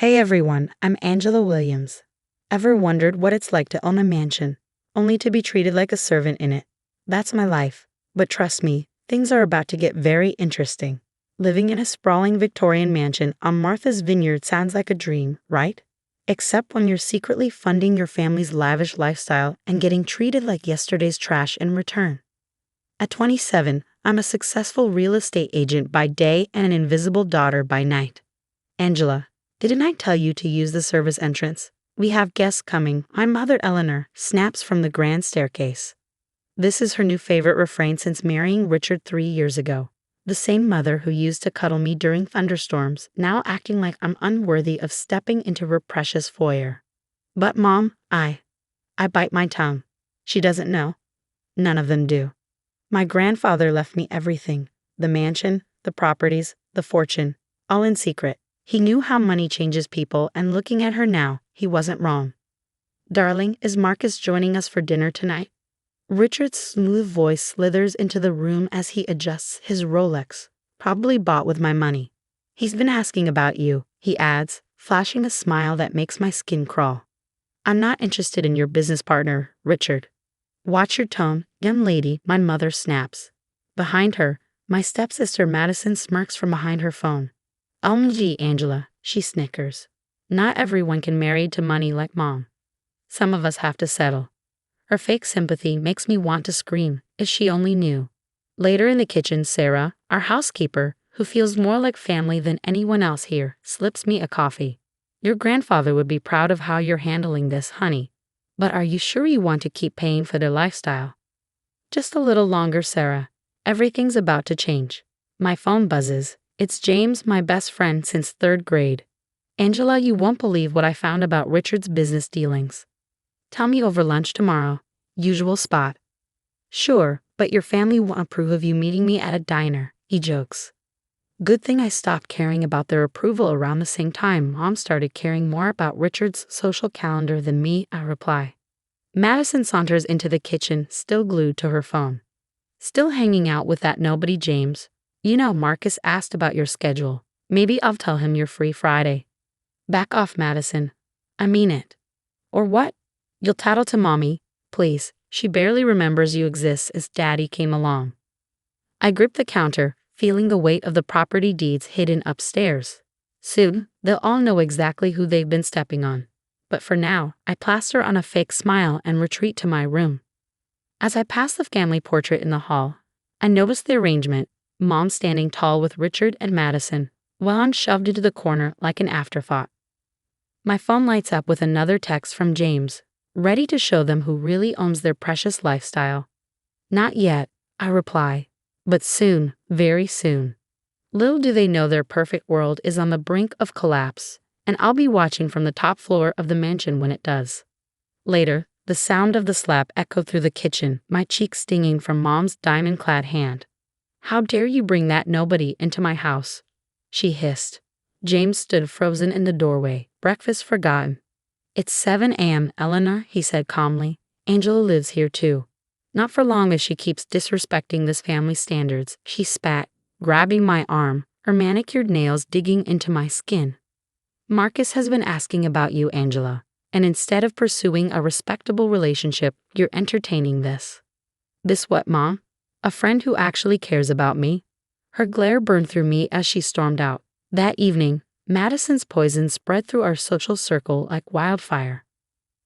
Hey everyone, I'm Angela Williams. Ever wondered what it's like to own a mansion, only to be treated like a servant in it? That's my life. But trust me, things are about to get very interesting. Living in a sprawling Victorian mansion on Martha's Vineyard sounds like a dream, right? Except when you're secretly funding your family's lavish lifestyle and getting treated like yesterday's trash in return. At 27, I'm a successful real estate agent by day and an invisible daughter by night. Angela, didn't I tell you to use the service entrance? We have guests coming. My mother, Eleanor, snaps from the grand staircase. This is her new favorite refrain since marrying Richard 3 years ago. The same mother who used to cuddle me during thunderstorms, now acting like I'm unworthy of stepping into her precious foyer. But Mom, I bite my tongue. She doesn't know. None of them do. My grandfather left me everything. The mansion, the properties, the fortune, all in secret. He knew how money changes people, and looking at her now, he wasn't wrong. Darling, is Marcus joining us for dinner tonight? Richard's smooth voice slithers into the room as he adjusts his Rolex, probably bought with my money. He's been asking about you, he adds, flashing a smile that makes my skin crawl. I'm not interested in your business partner, Richard. Watch your tone, young lady, my mother snaps. Behind her, my stepsister Madison smirks from behind her phone. OMG, Angela, she snickers. Not everyone can marry to money like Mom. Some of us have to settle. Her fake sympathy makes me want to scream, if she only knew. Later in the kitchen, Sarah, our housekeeper, who feels more like family than anyone else here, slips me a coffee. Your grandfather would be proud of how you're handling this, honey. But are you sure you want to keep paying for their lifestyle? Just a little longer, Sarah. Everything's about to change. My phone buzzes. It's James, my best friend since 3rd grade. Angela, you won't believe what I found about Richard's business dealings. Tell me over lunch tomorrow. Usual spot. Sure, but your family won't approve of you meeting me at a diner, he jokes. Good thing I stopped caring about their approval around the same time Mom started caring more about Richard's social calendar than me, I reply. Madison saunters into the kitchen, still glued to her phone. Still hanging out with that nobody James. You know, Marcus asked about your schedule. Maybe I'll tell him you're free Friday. Back off, Madison. I mean it. Or what? You'll tattle to Mommy, please. She barely remembers you exist as Daddy came along. I grip the counter, feeling the weight of the property deeds hidden upstairs. Soon, they'll all know exactly who they've been stepping on. But for now, I plaster on a fake smile and retreat to my room. As I pass the family portrait in the hall, I notice the arrangement. Mom standing tall with Richard and Madison, while I'm shoved into the corner like an afterthought. My phone lights up with another text from James, ready to show them who really owns their precious lifestyle. Not yet, I reply, but soon, very soon. Little do they know their perfect world is on the brink of collapse, and I'll be watching from the top floor of the mansion when it does. Later, the sound of the slap echoed through the kitchen, my cheek stinging from Mom's diamond-clad hand. How dare you bring that nobody into my house? She hissed. James stood frozen in the doorway, breakfast forgotten. It's 7 a.m., Eleanor, he said calmly. Angela lives here too. Not for long if she keeps disrespecting this family's standards, she spat, grabbing my arm, her manicured nails digging into my skin. Marcus has been asking about you, Angela, and instead of pursuing a respectable relationship, you're entertaining this. This what, Mom? A friend who actually cares about me? Her glare burned through me as she stormed out. That evening, Madison's poison spread through our social circle like wildfire.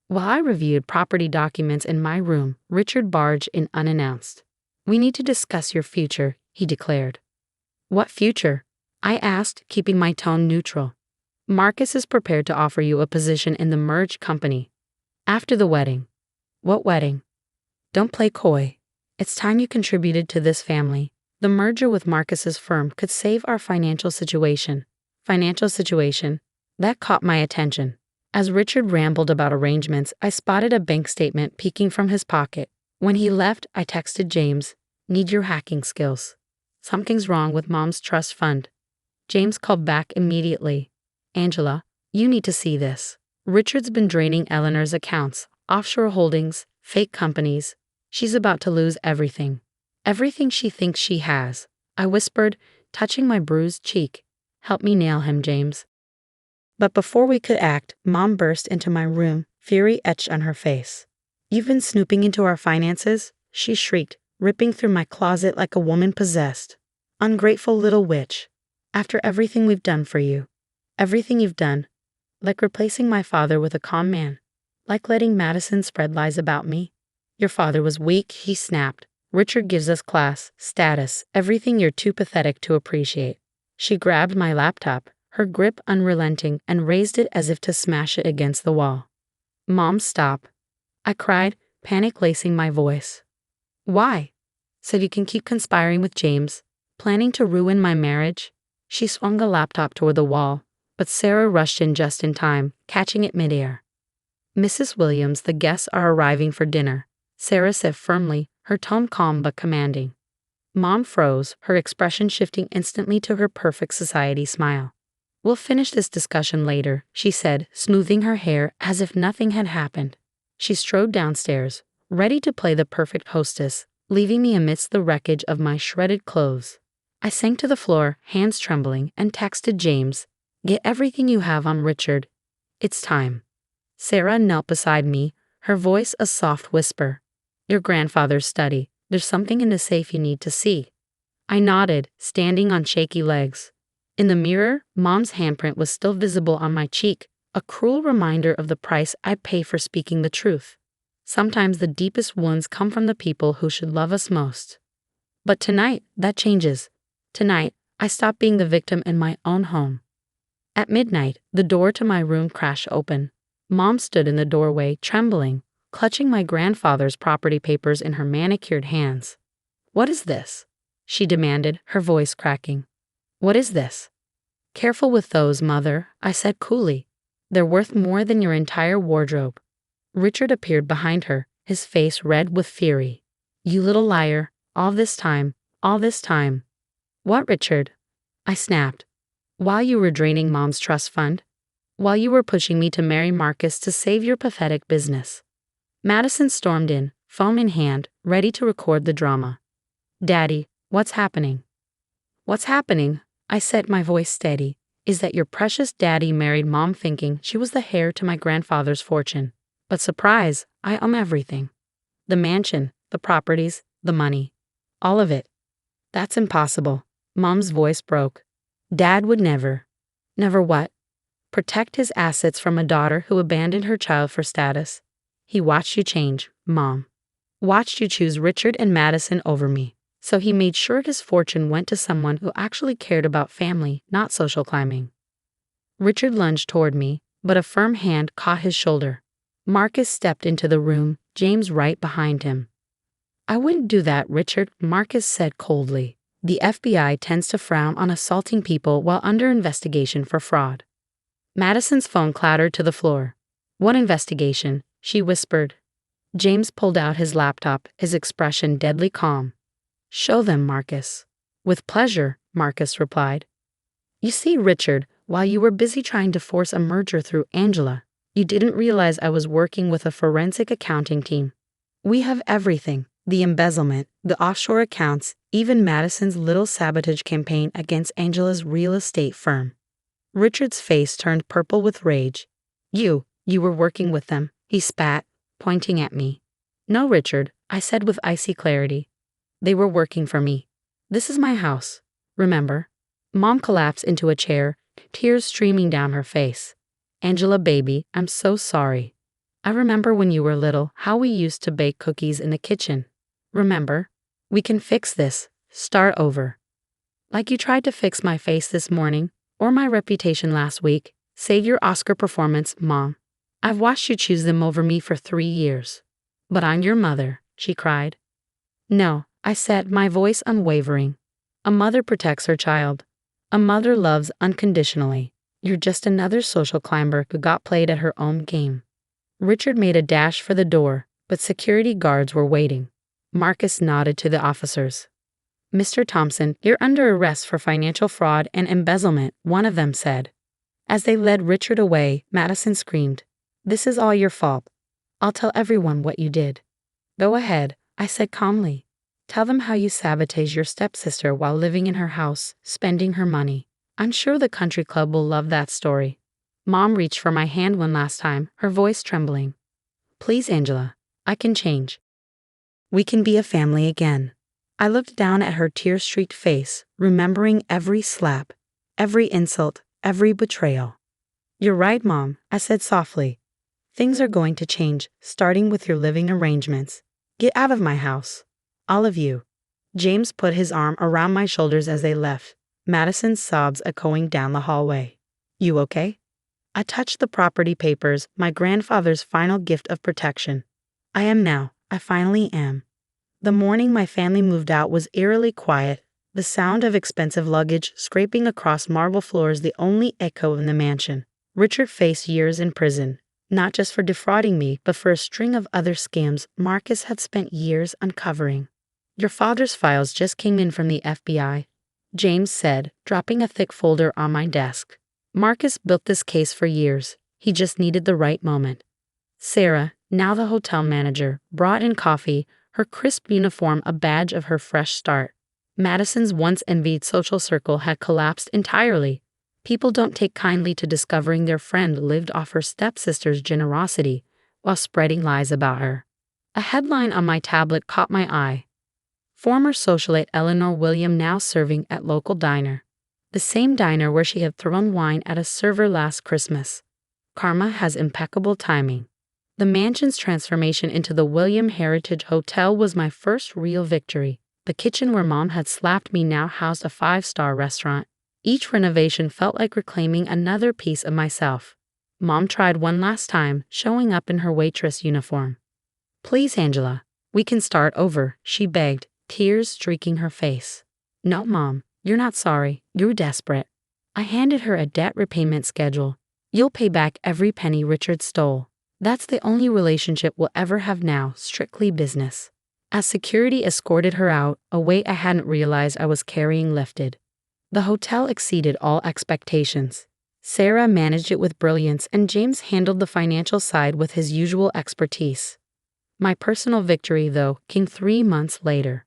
While I reviewed property documents in my room, Richard barged in unannounced. We need to discuss your future, he declared. What future? I asked, keeping my tone neutral. Marcus is prepared to offer you a position in the merged company. After the wedding. What wedding? Don't play coy. It's time you contributed to this family. The merger with Marcus's firm could save our financial situation. Financial situation? That caught my attention. As Richard rambled about arrangements, I spotted a bank statement peeking from his pocket. When he left, I texted James, "Need your hacking skills. Something's wrong with Mom's trust fund." James called back immediately. Angela, you need to see this. Richard's been draining Eleanor's accounts, offshore holdings, fake companies. She's about to lose everything. Everything she thinks she has. I whispered, touching my bruised cheek. Help me nail him, James. But before we could act, Mom burst into my room, fury etched on her face. "You've been snooping into our finances?" she shrieked, ripping through my closet like a woman possessed. "Ungrateful little witch. After everything we've done for you. Everything you've done. Like replacing my father with a calm man. Like letting Madison spread lies about me. Your father was weak," he snapped. "Richard gives us class, status, everything you're too pathetic to appreciate." She grabbed my laptop, her grip unrelenting, and raised it as if to smash it against the wall. "Mom, stop," I cried, panic lacing my voice. "Why?" "So you can keep conspiring with James, planning to ruin my marriage?" She swung the laptop toward the wall, but Sarah rushed in just in time, catching it midair. "Mrs. Williams, the guests are arriving for dinner," Sarah said firmly, her tone calm but commanding. Mom froze, her expression shifting instantly to her perfect society smile. "We'll finish this discussion later," she said, smoothing her hair as if nothing had happened. She strode downstairs, ready to play the perfect hostess, leaving me amidst the wreckage of my shredded clothes. I sank to the floor, hands trembling, and texted James, "Get everything you have on Richard. It's time." Sarah knelt beside me, her voice a soft whisper. "Your grandfather's study. There's something in the safe you need to see." I nodded, standing on shaky legs. In the mirror, Mom's handprint was still visible on my cheek, a cruel reminder of the price I'd pay for speaking the truth. Sometimes the deepest wounds come from the people who should love us most. But tonight, that changes. Tonight, I stop being the victim in my own home. At midnight, the door to my room crashed open. Mom stood in the doorway, trembling, clutching my grandfather's property papers in her manicured hands. "What is this?" she demanded, her voice cracking. "What is this?" "Careful with those, Mother," I said coolly. "They're worth more than your entire wardrobe." Richard appeared behind her, his face red with fury. "You little liar, all this time, all this time." "What, Richard?" I snapped. "While you were draining Mom's trust fund? While you were pushing me to marry Marcus to save your pathetic business?" Madison stormed in, phone in hand, ready to record the drama. "Daddy, what's happening?" "What's happening?" I said, my voice steady, "is that your precious daddy married Mom thinking she was the heir to my grandfather's fortune. But surprise, I own everything. The mansion, the properties, the money. All of it." "That's impossible." Mom's voice broke. "Dad would never." "Never what?" "Protect his assets from a daughter who abandoned her child for status. He watched you change, Mom. Watched you choose Richard and Madison over me. So he made sure his fortune went to someone who actually cared about family, not social climbing." Richard lunged toward me, but a firm hand caught his shoulder. Marcus stepped into the room, James right behind him. "I wouldn't do that, Richard," Marcus said coldly. "The FBI tends to frown on assaulting people while under investigation for fraud." Madison's phone clattered to the floor. "What investigation?" she whispered. James pulled out his laptop, his expression deadly calm. "Show them, Marcus." "With pleasure," Marcus replied. "You see, Richard, while you were busy trying to force a merger through Angela, you didn't realize I was working with a forensic accounting team. We have everything, the embezzlement, the offshore accounts, even Madison's little sabotage campaign against Angela's real estate firm." Richard's face turned purple with rage. You were working with them," he spat, pointing at me. "No, Richard," I said with icy clarity. "They were working for me. This is my house. Remember?" Mom collapsed into a chair, tears streaming down her face. "Angela, baby, I'm so sorry. I remember when you were little how we used to bake cookies in the kitchen. Remember? We can fix this. Start over. Like you tried to fix my face this morning, or my reputation last week. Save your Oscar performance, Mom. I've watched you choose them over me for 3 years. But I'm your mother," she cried. "No," I said, my voice unwavering. "A mother protects her child. A mother loves unconditionally. You're just another social climber who got played at her own game." Richard made a dash for the door, but security guards were waiting. Marcus nodded to the officers. "Mr. Thompson, you're under arrest for financial fraud and embezzlement," one of them said. As they led Richard away, Madison screamed, "This is all your fault. I'll tell everyone what you did." "Go ahead," I said calmly. "Tell them how you sabotaged your stepsister while living in her house, spending her money. I'm sure the country club will love that story." Mom reached for my hand one last time, her voice trembling. Please, Angela, I can change. We can be a family again. I looked down at her tear-streaked face, remembering every slap, every insult, every betrayal. You're right, Mom, I said softly. Things are going to change, starting with your living arrangements. Get out of my house. All of you. James put his arm around my shoulders as they left, Madison's sobs echoing down the hallway. You okay? I touched the property papers, my grandfather's final gift of protection. I am now. I finally am. The morning my family moved out was eerily quiet, the sound of expensive luggage scraping across marble floors the only echo in the mansion. Richard faced years in prison, not just for defrauding me, but for a string of other scams Marcus had spent years uncovering. Your father's files just came in from the FBI, James said, dropping a thick folder on my desk. Marcus built this case for years. He just needed the right moment. Sarah, now the hotel manager, brought in coffee, her crisp uniform a badge of her fresh start. Madison's once envied social circle had collapsed entirely. People don't take kindly to discovering their friend lived off her stepsister's generosity while spreading lies about her. A headline on my tablet caught my eye. Former socialite Eleanor William now serving at local diner. The same diner where she had thrown wine at a server last Christmas. Karma has impeccable timing. The mansion's transformation into the William Heritage Hotel was my first real victory. The kitchen where Mom had slapped me now housed a 5-star restaurant. Each renovation felt like reclaiming another piece of myself. Mom tried one last time, showing up in her waitress uniform. Please, Angela, we can start over, she begged, tears streaking her face. No, Mom, you're not sorry, you're desperate. I handed her a debt repayment schedule. You'll pay back every penny Richard stole. That's the only relationship we'll ever have now, strictly business. As security escorted her out, a weight I hadn't realized I was carrying lifted. The hotel exceeded all expectations. Sarah managed it with brilliance and James handled the financial side with his usual expertise. My personal victory, though, came 3 months later.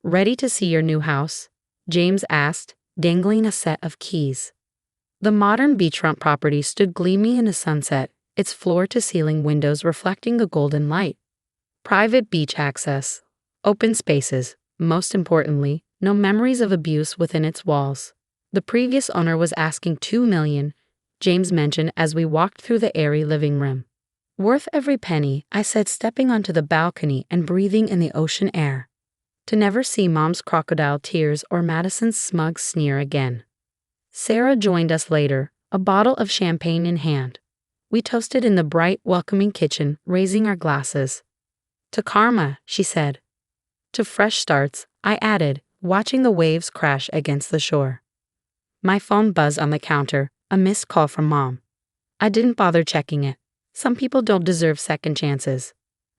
Ready to see your new house? James asked, dangling a set of keys. The modern beachfront property stood gleaming in the sunset, its floor-to-ceiling windows reflecting a golden light. Private beach access, open spaces, most importantly, no memories of abuse within its walls. The previous owner was asking $2 million, James mentioned as we walked through the airy living room. Worth every penny, I said, stepping onto the balcony and breathing in the ocean air. To never see Mom's crocodile tears or Madison's smug sneer again. Sarah joined us later, a bottle of champagne in hand. We toasted in the bright, welcoming kitchen, raising our glasses. To karma, she said. To fresh starts, I added, watching the waves crash against the shore. My phone buzzed on the counter, a missed call from Mom. I didn't bother checking it. Some people don't deserve second chances.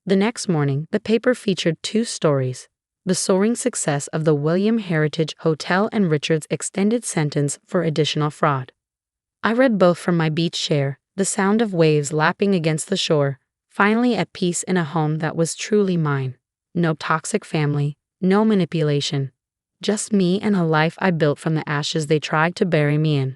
The next morning, the paper featured 2 stories. The soaring success of the William Heritage Hotel and Richard's extended sentence for additional fraud. I read both from my beach chair, the sound of waves lapping against the shore, finally at peace in a home that was truly mine. No toxic family, no manipulation. Just me and a life I built from the ashes they tried to bury me in.